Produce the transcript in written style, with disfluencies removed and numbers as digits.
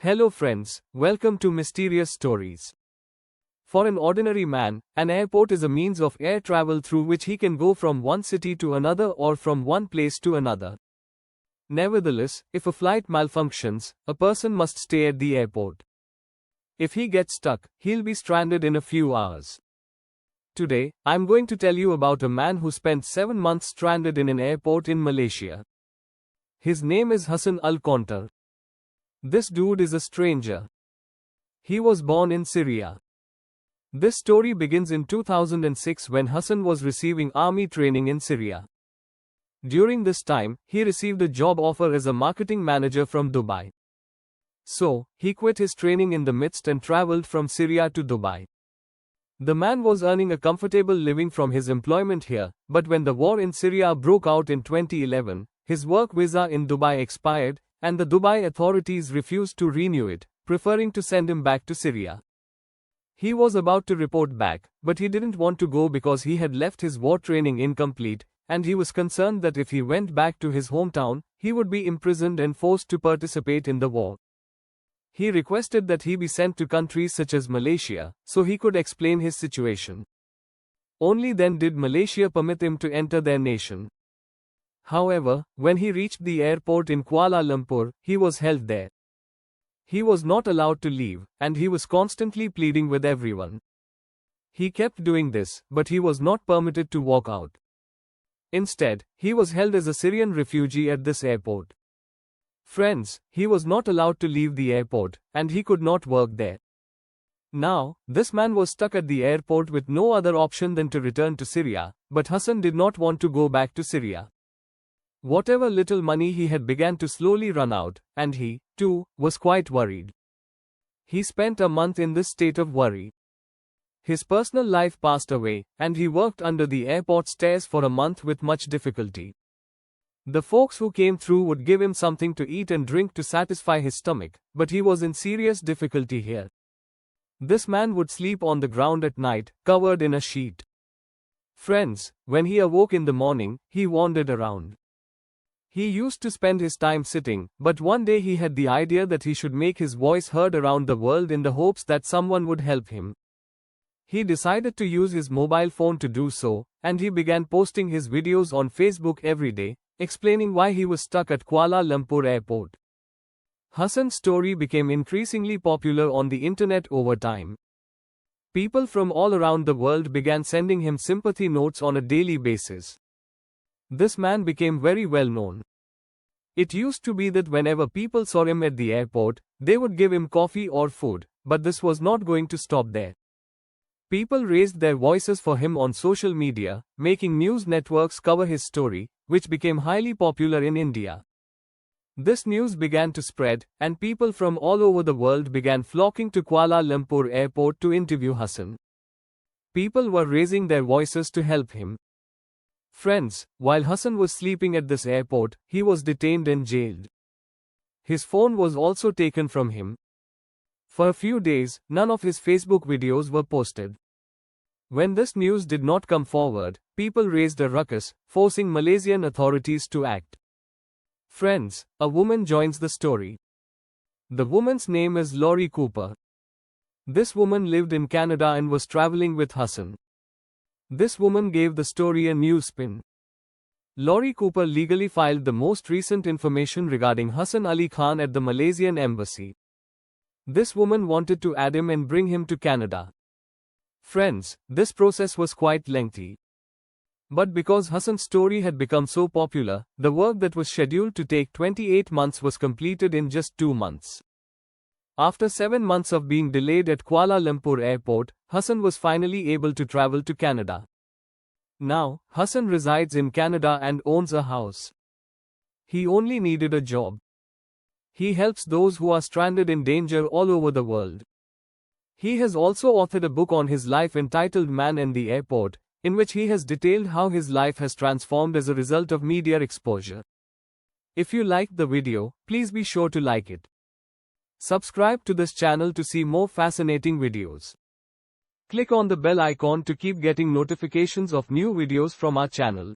Hello friends, welcome to Mysterious Stories. For an ordinary man, an airport is a means of air travel through which he can go from one city to another or from one place to another. Nevertheless, if a flight malfunctions, a person must stay at the airport. If he gets stuck, he'll be stranded in a few hours. Today, I'm going to tell you about a man who spent 7 months stranded in an airport in Malaysia. His name is Hassan Al Kontar. This dude is a stranger. He was born in Syria. This story begins in 2006 when Hassan was receiving army training in Syria. During this time, he received a job offer as a marketing manager from Dubai. So, he quit his training in the midst and traveled from Syria to Dubai. The man was earning a comfortable living from his employment here, but when the war in Syria broke out in 2011, his work visa in Dubai expired, and the Dubai authorities refused to renew it, preferring to send him back to Syria. He was about to report back, but he didn't want to go because he had left his war training incomplete, and he was concerned that if he went back to his hometown, he would be imprisoned and forced to participate in the war. He requested that he be sent to countries such as Malaysia, so he could explain his situation. Only then did Malaysia permit him to enter their nation. However, when he reached the airport in Kuala Lumpur, he was held there. He was not allowed to leave, and he was constantly pleading with everyone. He kept doing this, but he was not permitted to walk out. Instead, he was held as a Syrian refugee at this airport. Friends, he was not allowed to leave the airport, and he could not work there. Now, this man was stuck at the airport with no other option than to return to Syria, but Hassan did not want to go back to Syria. Whatever little money he had began to slowly run out, and he, too, was quite worried. He spent a month in this state of worry. His personal life passed away, and he worked under the airport stairs for a month with much difficulty. The folks who came through would give him something to eat and drink to satisfy his stomach, but he was in serious difficulty here. This man would sleep on the ground at night, covered in a sheet. Friends, when he awoke in the morning, he wandered around. He used to spend his time sitting, but one day he had the idea that he should make his voice heard around the world in the hopes that someone would help him. He decided to use his mobile phone to do so, and he began posting his videos on Facebook every day, explaining why he was stuck at Kuala Lumpur airport. Hassan's story became increasingly popular on the internet over time. People from all around the world began sending him sympathy notes on a daily basis. This man became very well known. It used to be that whenever people saw him at the airport, they would give him coffee or food, but this was not going to stop there. People raised their voices for him on social media, making news networks cover his story, which became highly popular in India. This news began to spread, and people from all over the world began flocking to Kuala Lumpur airport to interview Hassan. People were raising their voices to help him. Friends, while Hassan was sleeping at this airport, he was detained and jailed. His phone was also taken from him. For a few days, none of his Facebook videos were posted. When this news did not come forward, people raised a ruckus, forcing Malaysian authorities to act. Friends, a woman joins the story. The woman's name is Lori Cooper. This woman lived in Canada and was traveling with Hassan. This woman gave the story a new spin. Lori Cooper legally filed the most recent information regarding Hassan Ali Khan at the Malaysian embassy. This woman wanted to add him and bring him to Canada. Friends, this process was quite lengthy. But because Hassan's story had become so popular, the work that was scheduled to take 28 months was completed in just 2 months. After 7 months of being delayed at Kuala Lumpur airport, Hassan was finally able to travel to Canada. Now, Hassan resides in Canada and owns a house. He only needed a job. He helps those who are stranded in danger all over the world. He has also authored a book on his life entitled Man and the Airport, in which he has detailed how his life has transformed as a result of media exposure. If you liked the video, please be sure to like it. Subscribe to this channel to see more fascinating videos. Click on the bell icon to keep getting notifications of new videos from our channel.